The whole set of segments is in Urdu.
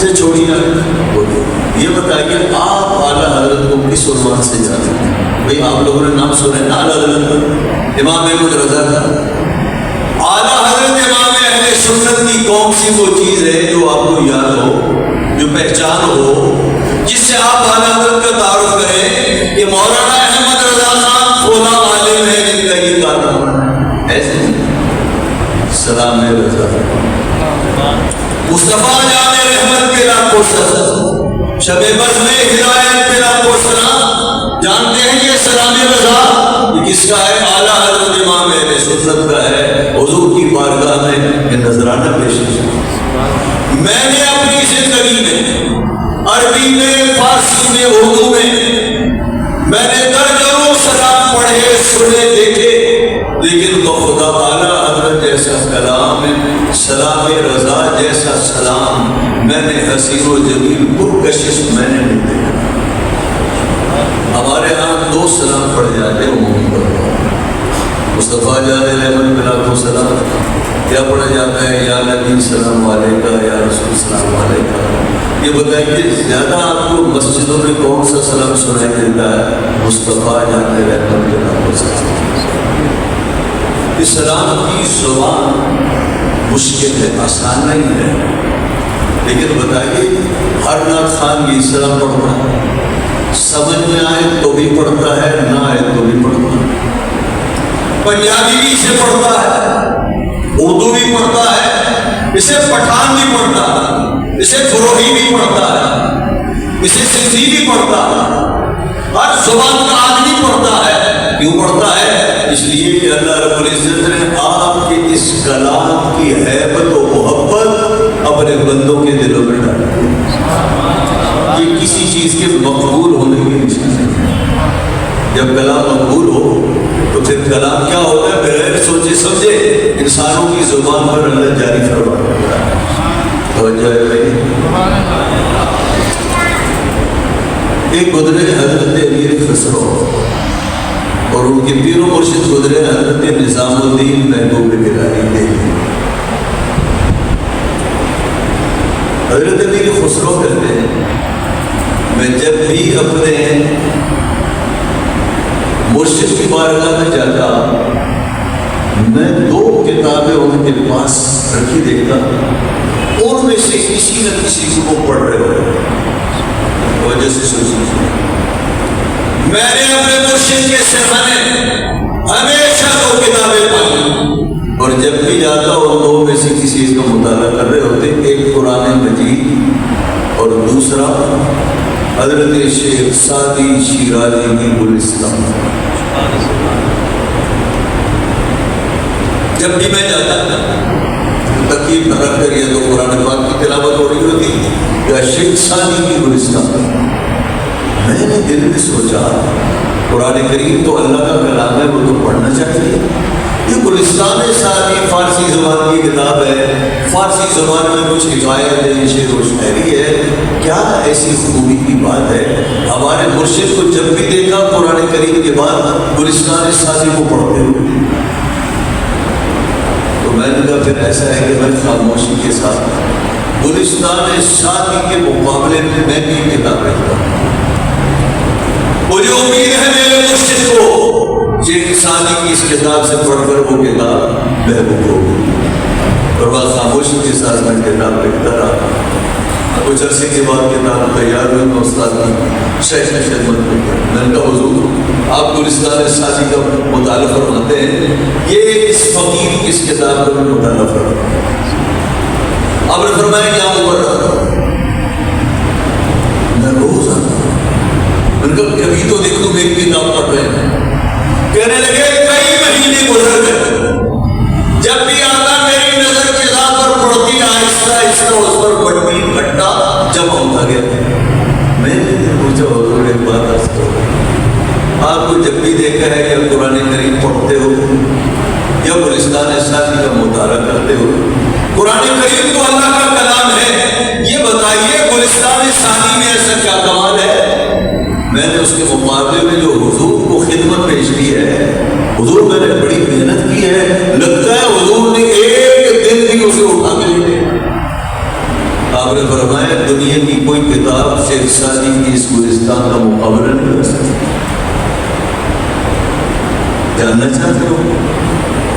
اسے چھوڑیے. یہ بتائیے آپ اعلیٰ حضرت کو کس عنوان سے جانتے ہیں؟ بھائی آپ لوگوں نے نام سنا ہے نا اعلیٰ حضرت کا؟ امام احمد رضا کا. اعلیٰ حضرت امام اہل سنت کی کون سی وہ چیز ہے جو آپ کو یاد ہو، جو پہچان ہو، جس سے آپ اعلیٰ حضرت کا تعارف کریں کہ مولانا احمد رضا خان فلاں عالم ہے جن کا یہ کارنامہ ہے؟ ایسے سلام رضا مصطفیٰ جان رحمت کے لاکھوں سلام، شب بز میں ہدایت کے لاکھوں سلام. جانتے ہیں یہ سلام رضا یہ کس کا ہے؟ اعلیٰ حضرت امام اہل سنت کا ہے. حضور کی بارگاہ میں یہ نذرانہ پیش کیا. میں نے اپنی زندگی میں عربی میں، فارسی میں، اردو میں نے درجنوں سلام پڑھے، سنے، دیکھے، لیکن بخدا اعلیٰ حضرت جیسا کلام، سلام رضا جیسا سلام میں نے حسین و جمیل پرکشش میں نے نہیں دیکھا. ہمارے ہاں 2 سلام پڑھ جاتے ہیں عمومی پر. مصطفیٰ جان رحمت کے لاکھوں سلام کیا پڑھا جاتا ہے؟ یا نبی سلام علیکہ، یا رسول سلام علیکہ. یہ بتائیے زیادہ آپ کو مسجدوں میں کون سا سلام سنائی دیتا ہے؟ مصطفیٰ جان رحمت کے لاکھوں سلام. اس سلام کی زبان مشکل ہے، آسان نہیں ہے، لیکن بتائیے ہر نعت خان یہ سلام پڑھتا ہے، سمجھ میں آئے تو بھی پڑھتا ہے، نہ آئے تو بھی پڑھتا ہے. پنجابی بھی اسے پڑھتا ہے، اردو بھی پڑھتا ہے، اسے پٹھان بھی پڑھتا ہے، اسے فروہی بھی پڑھتا ہے، اسے سندھی بھی پڑھتا ہے. ہر زبان کا آدمی پڑھتا ہے. کیوں پڑھتا ہے؟ اس لیے کہ اللہ رب العزت نے آپ کے اس کلام کی ہیبت و محبت اپنے بندوں کے دلوں میں ڈالی. یہ کسی چیز کے مقبول ہونے کی نشانی ہے. جب کلام مقبول ہو تو پھر کلام کیا ہوتا ہے؟ بغیر سوچے سمجھے انسانوں کی زبان پر اللہ جاری فرما دیتا ہے. توجہ ہے بھائی. ایک گزرے حضرت امیر خسرو اور ان کے پیر و مرشد گزرے حضرت نظام الدین محبوب گیلانی دہلوی. حضرت امیر خسرو کہتے ہیں میں جب بھی اپنے مرشد کی بارگاہ میں جاتا میں 2 کتابیں ان کے پاس رکھی دیکھتا، ان میں سے کسی نہ کسی کو پڑھ رہے ہو. وجہ سے سوچیے میں نے اپنے مرشد کے سرحانے ہمیشہ 2 کتابیں پڑھی، اور جب بھی جاتا ان 2 میں سے کسی کا مطالعہ کر رہے ہوتے. ایک قرآن مجید اور دوسرا حضرت شیخ سعدی شیرازی کی گلستان. جب بھی میں جاتا تکیب رکھ کر یا تو قرآن پاک کی تلاوت ہو رہی ہوتی یا شیخ سعدی کی گلستان. میں نے دل میں سوچا قرآن کریم تو اللہ کا کلام ہے، وہ تو پڑھنا چاہیے. یہ گلستان سعدی فارسی زبان کی کتاب ہے، فارسی زبان میں کچھ حکایتیں، شعر و شاعری ہے. کیا ایسی خوبی کی بات ہے؟ ہمارے مرشد کو جب بھی دیکھا قرآن کریم کے بعد گلستان سعدی کو پڑھتے ہوئے، تو میں نے کہا پھر ایسا ہے کہ میں خاموشی کے ساتھ گلستان سعدی کے مقابلے میں بھی کتاب رکھتا ہوں. مجھے امید ہے میرے مرشد کو شیخ سعدی کی اس کتاب سے پڑھ کر وہ کتاب محبوب ہوگی. اور بات خاموشی کے ساتھ میں کتاب لکھتا رہا. کچھ عرصے کے بعد کتاب تیار ہوئی. میں استاد کی شیخ خدمت میں گیا. میں نے کہا حضور آپ گلستان سعدی کا مطالعہ فرماتے ہیں، یہ اس فقیر کی اس کتاب کا بھی مطالعہ فرماتے ہیں. آپ نے فرمایا کیا عمر رہا؟ میں روز آتا ہوں. میں نے کہا کبھی تو دیکھو میری کتاب پڑھ رہے ہیں. کہنے لگے کئی مہینے گزر گئے، جب بھی آتا میری نظر کتاب پر پڑتی، آہستہ آہستہ اس پر بڑی کٹا جمع ہوتا گیا. میں نے پوچھا حضور ایک بات عرض کرو، آپ کو جب بھی دیکھا ہے یا قرآن کریم پڑھتے ہو یا گلستان سعدی کا مطالعہ کرتے ہو، قرآن کریم تو اللہ کا کلام ہے، یہ بتائیے گلستان سعدی میں ایسا کیا کمال ہے؟ میں نے اس کے مقابلے میں جو حضور کو خدمت پیش کی ہے، حضور میں نے بڑی محنت کی ہے، لگتا ہے حضور نے ایک دن بھی اسے اٹھا کے نہیں دیا. آپ نے نے فرمایا دنیا کی کوئی کتاب شیخ سعدی کی اس گلستان کا مقابلہ نہیں کر سکتی. جاننا چاہتے ہو؟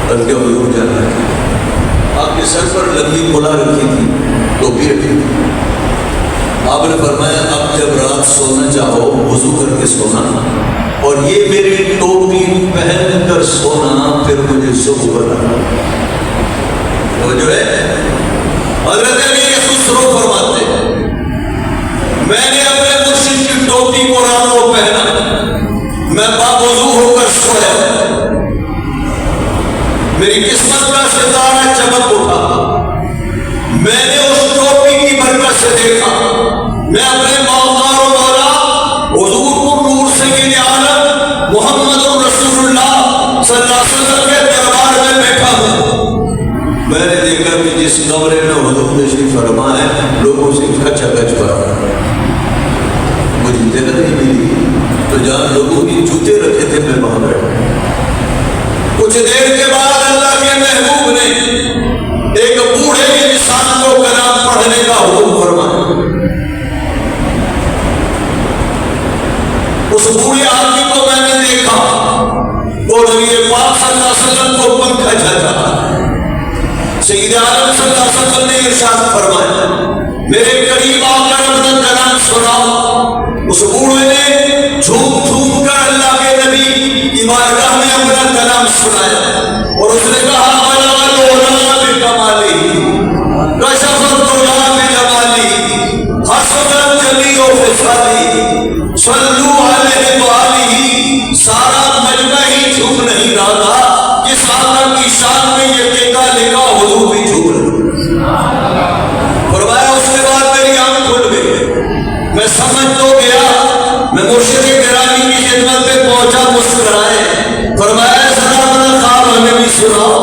بلکہ حضور جاننا چاہتے ہیں. آپ کے سر پر لمبی کھلا رکھی تھی, ٹوپی رکھی تھی. آپ نے فرمایا اب جب رات سونا چاہو وضو کر کے سونا, اور یہ میری ٹوپی پہن کر سونا, پھر مجھے صبح بتانا. وہ جو ہے حضرت علی خسرو فرماتے ہیں میں نے اپنے مرشد کی ٹوپی کو رات کو پہنا, میں باوضو ہو کر سویا, میری قسمت کا ستارہ چمک اٹھا, میں نے اس ٹوپی کی برکت سے دیکھا میں اپنے مولا و مولا حضور کو نور سید عالم محمد رسول اللہ صلی اللہ علیہ وسلم کے دربار میں بیٹھا ہوں. میں نے دیکھا کہ جس کمرے میں حضور تشریف فرما ہے لوگوں سے کچا کچ پڑا, مجھے جگہ نہیں ملی, تو جہاں لوگوں کی جوتے رکھے تھے میں وہاں بیٹھا. کچھ دیر کے بعد اللہ کے محبوب نے ایک بوڑھے انسان کو کلام پڑھنے کا حکم فرمایا. اس بوڑھے آدمی کو میں نے دیکھا, وہ نبی پاک صلی اللہ علیہ وسلم کو پنکھا جھلتا. سید عالم صلی اللہ علیہ وسلم نے ارشاد فرمایا میرے قریب آ کر اپنا کلام سناؤ. اس بوڑھے نے جھوم جھوم کر اللہ کے نبی کی بارگاہ میں اپنا کلام سنایا, اور اس نے کہا صلو علیہ وآلہ. سارا مجمع ہی جھوم نہیں رہا تھا کہ صحابہ کی شان میں یہ ٹیکا لکھا حضور بھی جھوم رہے. فرمایا اس کے بعد میری آنکھ کھل گئی, میں سمجھ تو گیا, میں مرشد گرامی کی خدمت پہ پہنچا مسکرائے. فرمایا ذرا اپنا خواب ہمیں بھی سناؤ.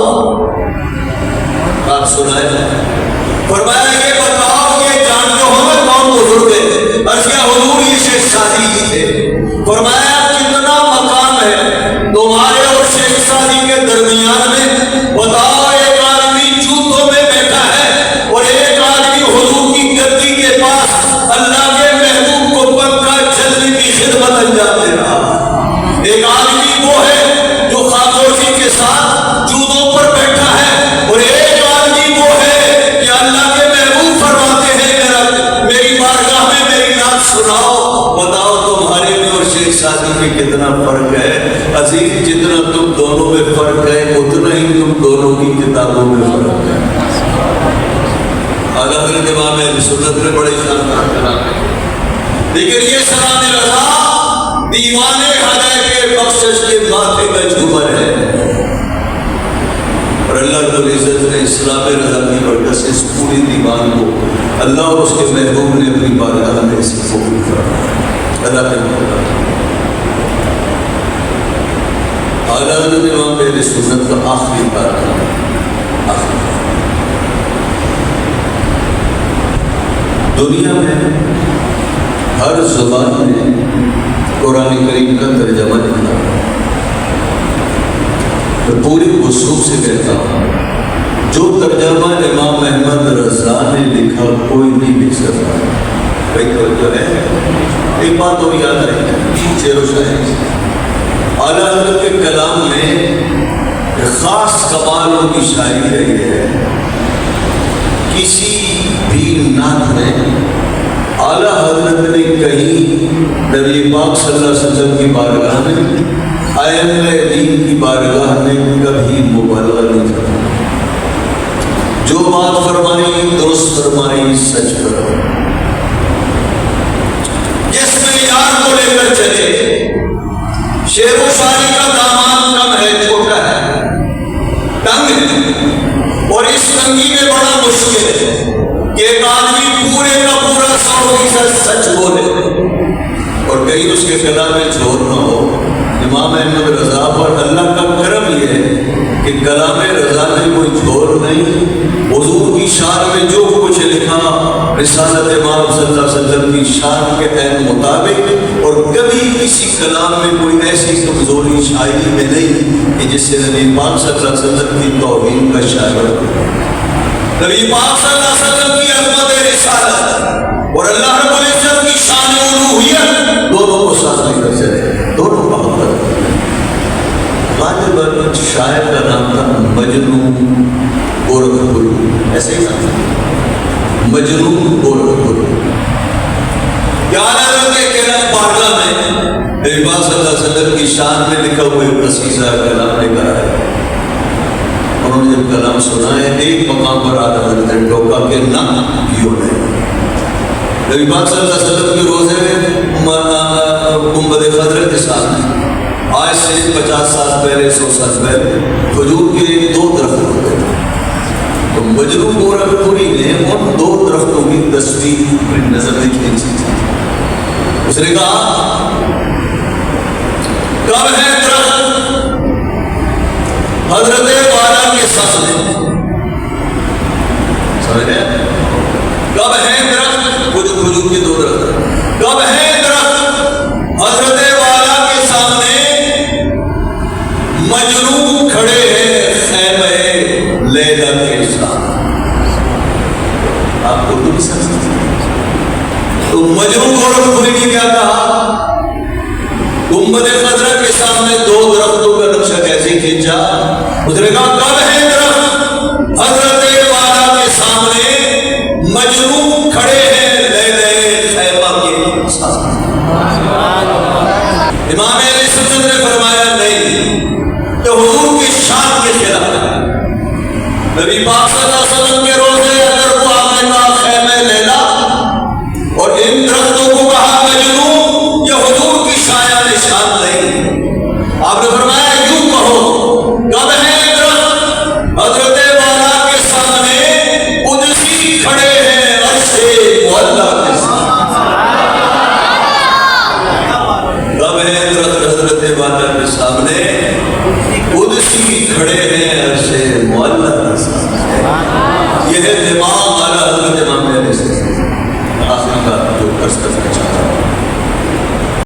خواب سنائے. فرمایا یہ بتاؤ یہ جانتے ہو میں کون بزرگ ہے؟ عرض کیا حضور یہ شیخ سعدی ہی تھے. فرمایا کتنا مقام ہے تمہارے اور شیخ سعدی کے درمیان میں؟ بتاؤ ایک آدمی جوتوں میں بیٹھا ہے اور ایک آدمی حضور کی گدی کے پاس اللہ کے محبوب کو پنکھا جلنے کی خدمت انجام دے رہا. ایک آدمی وہ ہے جو خاموشی کے ساتھ جوتوں پر بیٹھا ہے, اور ایک آدمی وہ ہے کہ اللہ کے محبوب فرماتے ہیں میری بارگاہ میں میری نعت سناؤ. بتاؤ تمہارے میں اور شیخ سعدی میں کتنا فرق ہے؟ عزیز جتنا تم دونوں میں فرق ہے اتنا ہی تم دونوں کی کتابوں میں فرق ہے. حضرت امام اہل سنت نے بڑے شاندار کلام ہے, لیکن یہ سلام رضا دیوانے ہدایت کے بخشش کے ماتھے کا جھومر ہے. اور اللہ رب العزت نے اسلام رضا کی برکت سے اس پوری دیوان کو اللہ اور اس کے محبوب نے اپنی بارگاہ میں سے قبول فرمایا. اللہ کے محبوب اعلیٰ حضرت امام اہل سنت کا آخری کارنامہ, آخری دنیا میں ہر زبان میں قرآن کریم کا ترجمہ لکھا. میں پوری وصوف سے کہتا ہوں جو ترجمہ امام احمد رضا نے لکھا کوئی نہیں لکھ سکتا. بھائی توجہ ہے, ایک بات اور یاد رکھیں, شعر و شاعری اعلیٰ حضرت کے کلام میں خاص کمالوں کی شاعری ہے. یہ ہے کسی بھی نعت میں اعلیٰ حضرت نے کہیں نبی پاک صلی اللہ علیہ وسلم کی بارگاہ میں ائمہ دین کی بارگاہ میں کبھی مبالغہ نہیں کرتا. جو بات فرمائی درست فرمائی, سچ فرمائی. جس معیار کو لے کر چلے, شعر و شاعری کا دامان کم ہے, چھوٹا ہے, تنگ ہے, اور اس تنگی میں بڑا مشکل ہے کہ ایک آدمی پورے کا پورا 100% سچ بولے اور کہیں اس کے کلام میں جھوٹ نہ ہو. امام احمد رضا پر اللہ کا کرم یہ ہے کہ کلام رضا میں کوئی جھوٹ نہیں. حضور کی شان میں جو کچھ لکھا رسالت امام صلی اللہ علیہ وسلم کی شان کے عین مطابق, اور کبھی کسی کلام میں کوئی ایسی کمزوری شاعری میں نہیں کہ جس سے نبی پاک صلی اللہ علیہ وسلم کی توہین کا شاعر. نبی پاک صلی اللہ علیہ وسلم کی عظمت رسالت اور اللہ رب العزت کی شان الوہیت دونوں کو ساتھ لے کر چلے، دونوں محبت۔ غالباً شاعر کا نام تھا مجنون گورکھپور، ایسے ہی نام تھا مجنون گورکھپور۔ بارگاہ میں نبی پاک صلی اللہ علیہ وسلم کی شان میں لکھا ہوئے قصیدہ کلام لے کر آئے۔ انہوں نے جب کلام سنا ہے ایک مقام پر آدھا حضرت نے ٹوکا کہ نہ کیوں نہیں۔ نبی پاک صلی اللہ علیہ وسلم کے روزے میں گنبد خضرا کے سامنے آج سے 50 سال پہلے 100 سال پہلے کھجور کے 2 درخت ہوتے تھے، تو مجنون گورکھپوری نے ان 2 درختوں کی تصویر اپنی نظر میں کھینچی تھی۔ اس نے کہا کب ہے درخت حضرت والا کے سامنے، سمجھ گئے؟ کب ہے درخت، وہ جو کھجور کے 2 درخت، کب ہے درخت حضرت والا کے سامنے، مجنون کھڑے ہیں خیمہ لیلا کے ساتھ۔ آپ کو نہیں سمجھتے تو مجنون گورکھپوری نے کیا کہا؟ گنبد خضرا کے سامنے 2 درختوں کا نقشہ کیسے کھینچا؟ اس نے کہا کب ہے درخت حضرت والا کے سامنے، مجنون کھڑے ہیں لیلے خیمہ کے ساتھ۔ امام علیہ سنت نے فرمایا نہیں، تو حضور کی شان کے خلاف ہے۔ نبی پاک صلی اللہ علیہ وسلم کے روزے اگر وہ آپ نے کہا خیمہ لیلا اور ان درختوں کو کہا مجنون، یہ حضور کی شان نشان نہیں۔ آپ نے فرمایا یوں کہو کب ہے درخت حضرت والا کے سامنے، قدسی کھڑے ہیں عرش معلا کے سامنے۔ کب ہے درخت حضرت والا کے سامنے، قدسی کھڑے ہیں عرش معلا کے سامنے۔ یہ ہے دماغ